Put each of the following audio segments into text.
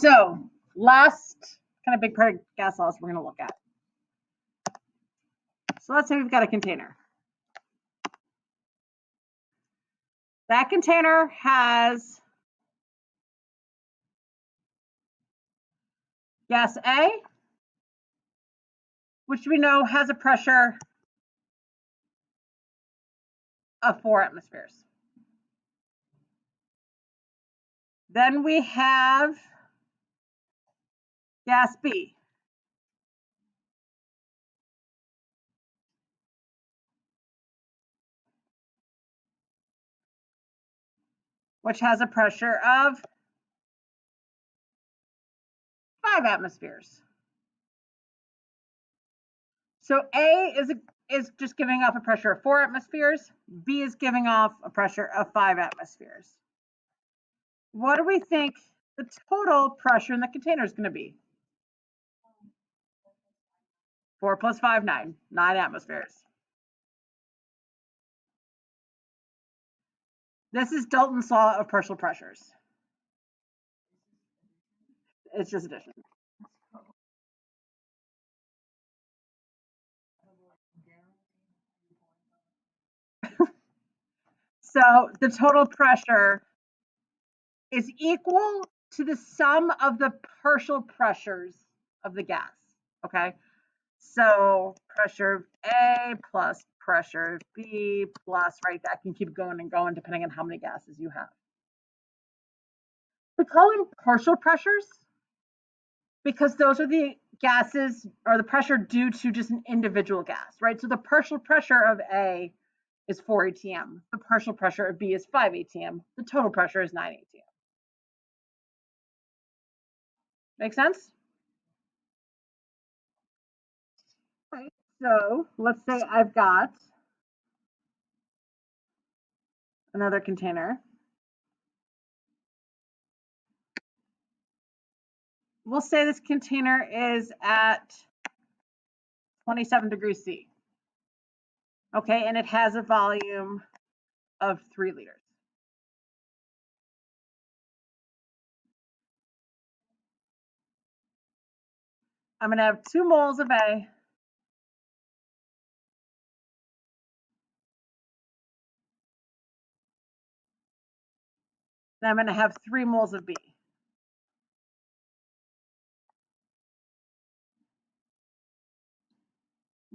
So last kind of big part of gas laws we're going to look at. So let's say we've got a container. That container has gas A, which we know has a pressure of 4 atmospheres. Then we have gas B, which has a pressure of 5 atmospheres. So A is just giving off a pressure of 4 atmospheres. B is giving off a pressure of 5 atmospheres. What do we think the total pressure in the container is going to be? 4 plus 5, 9. 9 atmospheres. This is Dalton's law of partial pressures. It's just addition. So the total pressure is equal to the sum of the partial pressures of the gas, okay? So pressure A plus pressure B plus, right, that can keep going and going depending on how many gases you have. We call them partial pressures because those are the gases or the pressure due to just an individual gas, right? So the partial pressure of A is 4 atm. The partial pressure of B is 5 atm. The total pressure is 9 atm. Make sense? Right. So let's say I've got another container. We'll say this container is at 27 degrees C. Okay, and it has a volume of 3 liters. I'm going to have 2 moles of A. And I'm going to have 3 moles of B.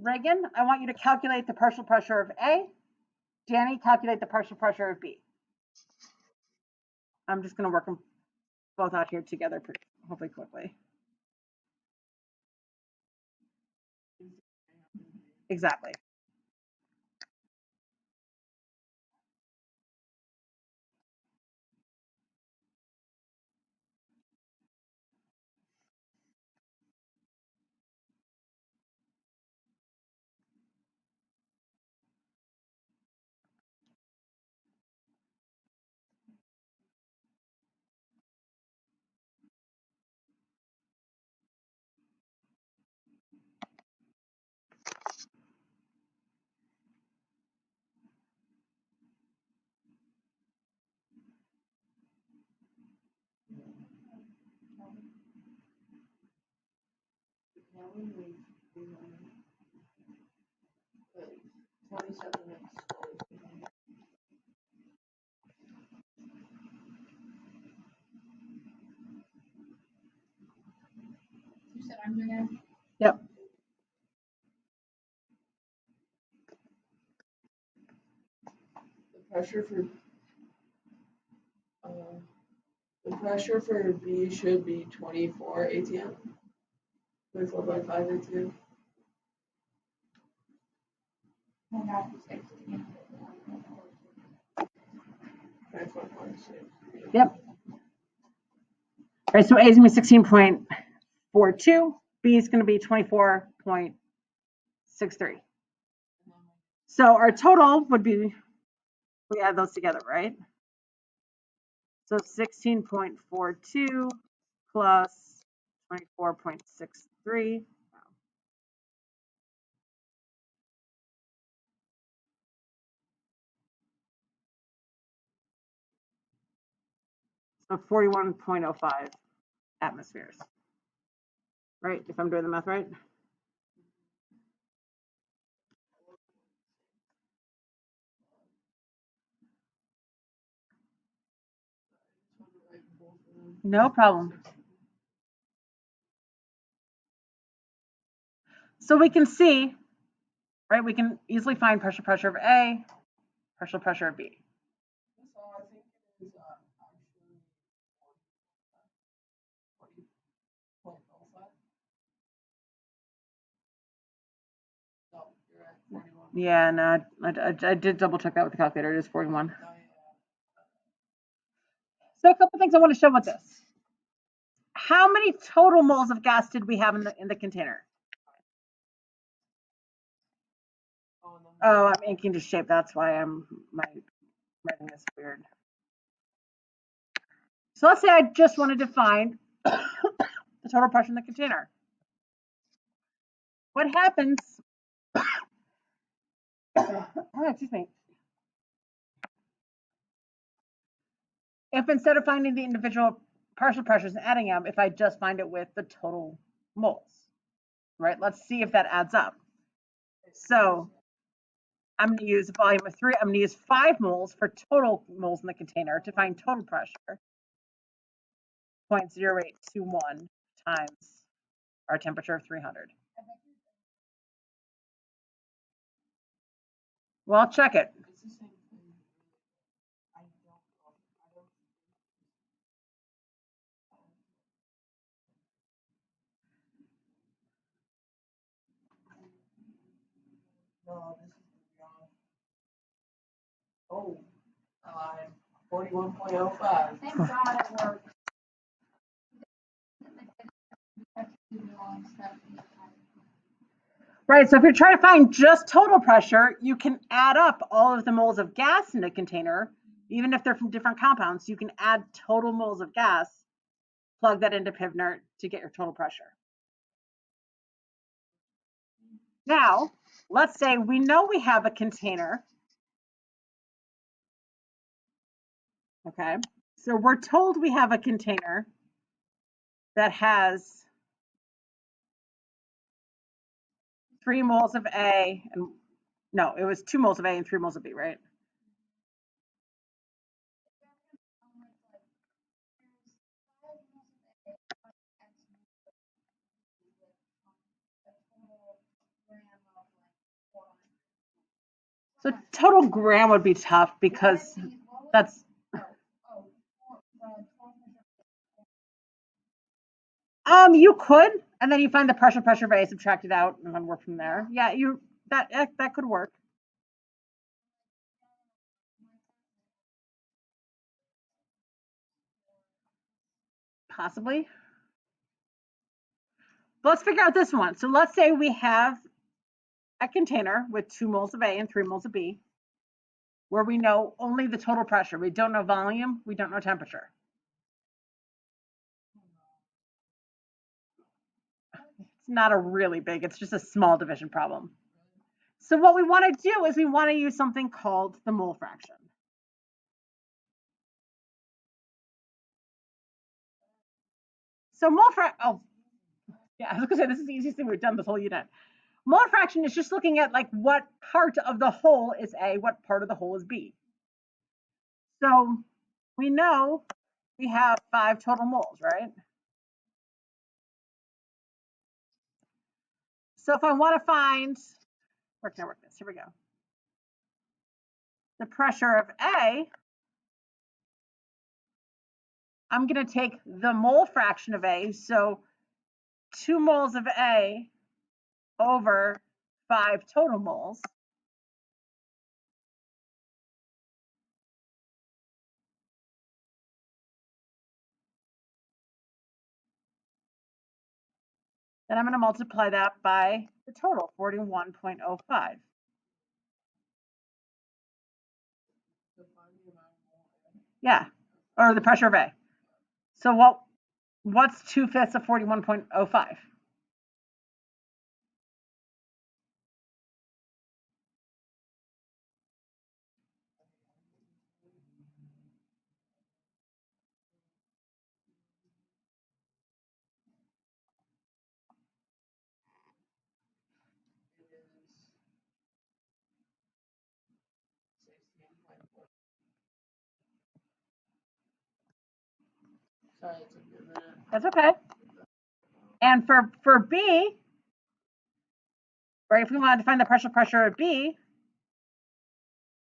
Reagan, I want you to calculate the partial pressure of A. Danny, calculate the partial pressure of B. I'm just going to work them both out here together pretty, hopefully quickly. Exactly. You said I'm doing it? Yep. The pressure for B should be 24 atm. 24.5 atm. Oh, no, 16. 24.6. Yep. All right, so A is going to be 16.42. B is going to be 24.63. So our total would be, we add those together, right? So 16.42 plus 24.63. So 41.05. atmospheres. Right? If I'm doing the math right. No problem. So we can see, right? We can easily find pressure of A, pressure of B. So I think it is actually 40.05. No, you're at 41. Yeah, no, I did double check that with the calculator. It is 41. So a couple things I want to show with this. How many total moles of gas did we have in the container? Oh, I'm inking to shape. That's why my writing is weird. So let's say I just wanted to find the total pressure in the container. What happens? Excuse me. If instead of finding the individual partial pressures and adding them, if I just find it with the total moles, right? Let's see if that adds up. So I'm going to use a volume of 3. I'm going to use 5 moles for total moles in the container to find total pressure. 0.0821 times our temperature of 300. Well, I'll check it. It's the same thing. I don't know. No, this is the wrong. Oh, 41.05. Thank God it worked. Right, so if you're trying to find just total pressure, you can add up all of the moles of gas in a container, even if they're from different compounds. You can add total moles of gas, plug that into Pivnert to get your total pressure. Now, let's say we know we have a container. Okay, so we're told we have a container that has 3 moles of A, and no, it was 2 moles of A and 3 moles of B, right? So total gram would be tough because that's you could, and then you find the pressure of A, subtract it out, and then work from there. Yeah, that could work. Possibly. But let's figure out this one. So let's say we have a container with 2 moles of A and 3 moles of B, where we know only the total pressure. We don't know volume, we don't know temperature. It's not a really big, it's just a small division problem. So what we want to do is we want to use something called the mole fraction. So mole fraction, oh, yeah, I was gonna say this is the easiest thing we've done this whole unit. Mole fraction is just looking at like what part of the whole is A, what part of the whole is B. So we know we have 5 total moles, right? So if I want to find, where can I work this? Here we go. The pressure of A, I'm going to take the mole fraction of A, so 2 moles of A over 5 total moles. Then I'm going to multiply that by the total, 41.05. Yeah, or the pressure of A. So what's 2/5 of 41.05? Sorry, it took me a minute. That's okay. And for B, right, if we want to find the partial pressure at B,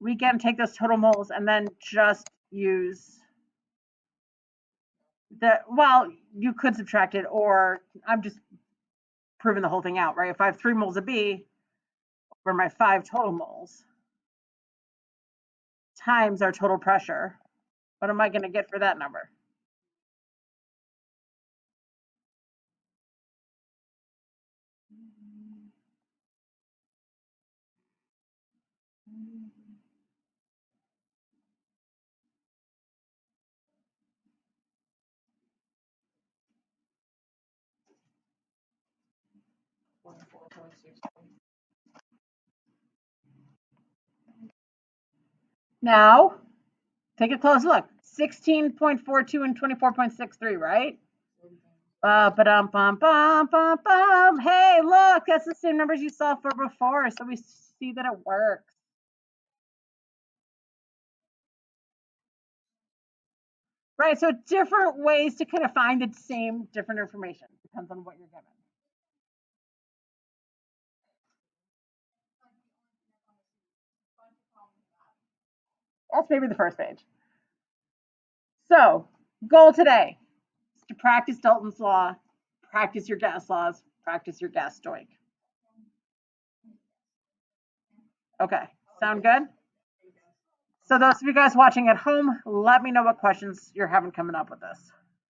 we can take those total moles and then just use well, you could subtract it, or I'm just proving the whole thing out, right? If I have 3 moles of B over my 5 total moles times our total pressure, what am I going to get for that number? Now, take a close look. 16.42 and 24.63, right? Ba-dum-bum-bum-bum-bum. Hey, look, that's the same numbers you saw for before, so we see that it works. Right, so different ways to kind of find the same different information. Depends on what you're given. That's maybe the first page. So, goal today is to practice Dalton's law, practice your gas laws, practice your gas stoic. Okay, sound good? So those of you guys watching at home, let me know what questions you're having coming up with this.